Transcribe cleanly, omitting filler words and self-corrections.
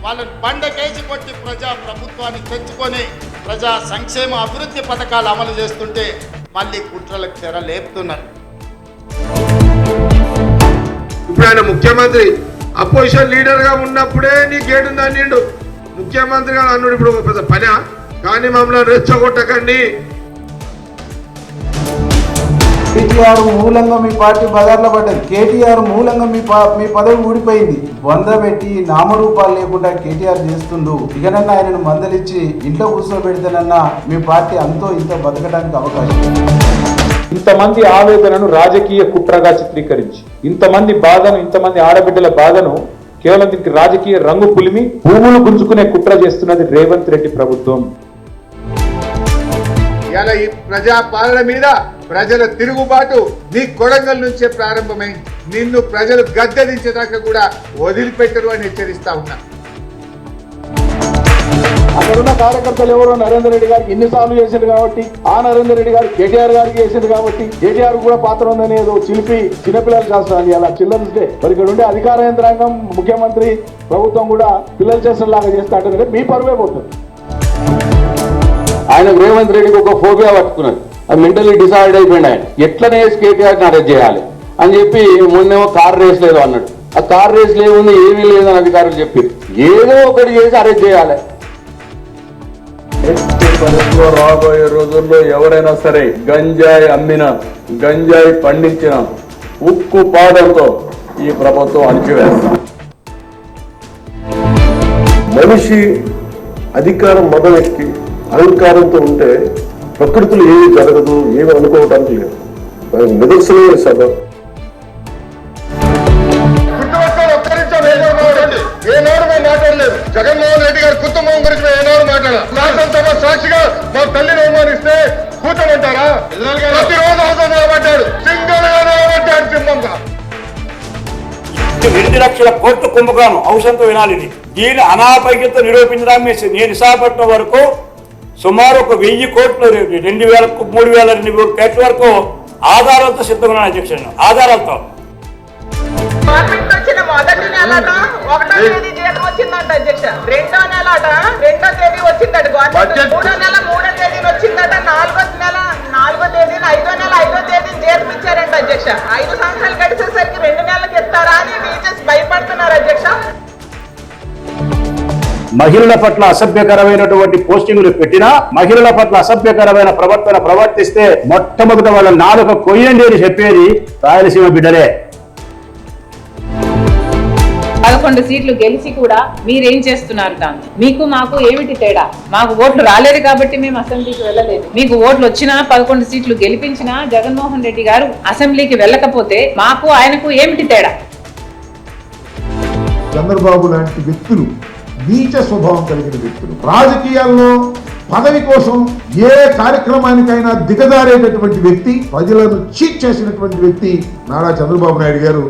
వాళ్ళని బండకేసి కొట్టి ప్రజా ప్రభుత్వాన్ని తెచ్చుకొని ప్రజా సంక్షేమ అభివృద్ధి పథకాలు అమలు చేస్తుంటే మళ్ళీ కుట్రలకు తెర లేపుతున్నారు. ఇప్పుడు ఆయన ముఖ్యమంత్రి అపోజిషన్ లీడర్గా ఉన్నప్పుడే నీ గేటు అన్నిండు, ముఖ్యమంత్రిగా అన్నాడు. ఇప్పుడు పెద్ద పని కానీ మమ్మల్ని రెచ్చగొట్టకండి. కేటీఆర్ మూలంగా మీ పార్టీ బజార్లో పడ్డది. కేటీఆర్ మూలంగా మీ పదవి ఊడిపోయింది. పెట్టి నామరూపాలు లేకుండా కేటీఆర్ చేస్తుండు. ఇకనన్నా ఆయనను మందలిచ్చి ఇంట్లో కూర్చోబెడితేనన్నా మీ పార్టీ అంతో ఇంత బతకడానికి అవకాశం. ఇంతమంది ఆవేదనను రాజకీయ కుట్రగా చిత్రీకరించి ఇంతమంది బాధను, ఇంతమంది ఆడబిడ్డల బాధను కేవలం దీనికి రాజకీయ రంగు పులిమి భూములు గుంజుకునే కుట్ర చేస్తున్నది రేవంత్ రెడ్డి ప్రభుత్వం. ఇలా ఈ ప్రజా పాలన మీద ప్రజల తిరుగుబాటు నీ కొడంగల్ నుంచే ప్రారంభమైంది. నిన్ను ప్రజలు గద్దెదించేదాకా కూడా వదిలిపెట్టరు అని హెచ్చరిస్తా ఉన్నా. అక్కడున్న కార్యకర్తలు ఎవరో నరేందర్ రెడ్డి గారికి ఎన్నిసార్లు చేశారు కాబట్టి, ఆ నరేందర్ రెడ్డి గారు కేటీఆర్ గారికి చేశారు కాబట్టి కేటీఆర్ కూడా పాత్ర ఉందని ఏదో చిలిపి చిన్నపిల్లలు చేస్తారు. అలా చిల్డ్రన్స్ డే మరి ఇక్కడ ఉండే అధికార యంత్రాంగం, ముఖ్యమంత్రి, ప్రభుత్వం కూడా పిల్లలు చేసేలాగా చేస్తా అంటే మీ పరువే పోతుంది. ఆయన రేవంత్ రెడ్డికి ఒక ఫోబియా పట్టుకున్నాడు. అది మెంటలీ డిసైడ్ అయిపోయింది. ఆయన ఎట్లనే కేటీఆర్ని అరెస్ట్ చేయాలి అని చెప్పి మొన్నేమో కార్ రేస్ లేదు అన్నాడు. ఆ కార్ రేస్ లేవుంది, ఏమీ లేదని అధికారులు చెప్పారు. ఏదో ఒకటి చేసి అరెస్ట్ చేయాలి. రాబోయే రోజుల్లో ఎవరైనా సరే గంజాయి అమ్మిన, గంజాయి పండించిన ఉక్కు పాదంతో ఈ ప్రభుత్వం అణిచివేస్తాం. మనిషి అధికారం మొదలెక్కి అహంకారంతో ఉంటే ప్రకృతిలో ఏమి జరగదు, ఏమి అనుకోవటానికి లేదు. నిదర్శనమైన సభ. ఏనాడు మేము మాట్లాడలేదు. జగన్మోహన్ రెడ్డి గారి కుటుంబం గురించి మేము ఏనాడు మాట్లాడాలి. సాక్షిగా మా తల్లిని అవమానిస్తే కూర్చోమంటారా? ప్రతిరోజు అవసరం నిలబడ్డాడు, సింగల్ గా నిలబడ్డాడు, సింహంగా. 2 లక్షల కోట్ల కుంభకోణం అవసరంతో వినాలి. దీని అనాపైక్యత నిరూపించడానికి నేను విశాఖపట్నం వరకు సుమారు 1000 కోట్లు, 2000, 3000 కోట్ల వరకు ఆధారాలతో సిద్ధంగా ఉన్నాను అధ్యక్షుడు. ఆధారాలతో గవర్నమెంట్ వచ్చిన మొదటి నెలట 1వ తేదీ జీతం వచ్చిందంట అధ్యక్ష. 2వ నెలట 2వ తేదీ వచ్చిందట గవర్నమెంట్. 3వ నెల 3వ తేదీని వచ్చిందట. 4వ నెల 4వ తేదీని, 5వ నెల 5వ తేదీని జీతం ఇచ్చారంట అధ్యక్ష. 5 సంవత్సరాలు గడిచేసరికి 2 నెలలకు ఇస్తారా అని టీచర్స్ భయపడుతున్నారు అధ్యక్ష. మహిళల పట్ల అసభ్యకరమైనటువంటి పోస్టింగ్లు పెట్టినా, మహిళల పట్ల అసభ్యకరమైన ప్రవర్తన ప్రవర్తిస్తే మొట్టమొదట వాళ్ళ నాలుక కొయ్యండి అని చెప్పేది రాయలసీమ బిడ్డలే. 11 సీట్లు గెలిచి కూడా మీరేం చేస్తున్నారు? దాన్ని మీకు మాకు ఏమిటి తేడా? మాకు ఓట్లు రాలేదు కాబట్టి మేము అసెంబ్లీకి వెళ్ళలేదు. మీకు ఓట్లు వచ్చినా 11 సీట్లు గెలిపించినా జగన్మోహన్ రెడ్డి గారు అసెంబ్లీకి వెళ్ళకపోతే మాకు ఆయనకు ఏమిటి తేడా? చంద్రబాబు లాంటి వ్యక్తులు, నీచ స్వభావం కలిగిన వ్యక్తులు, రాజకీయాల్లో పదవి కోసం ఏ కార్యక్రమానికైనా దిగజారేటటువంటి వ్యక్తి, ప్రజలను చీట్ చేసినటువంటి వ్యక్తి నారా చంద్రబాబు నాయుడు గారు.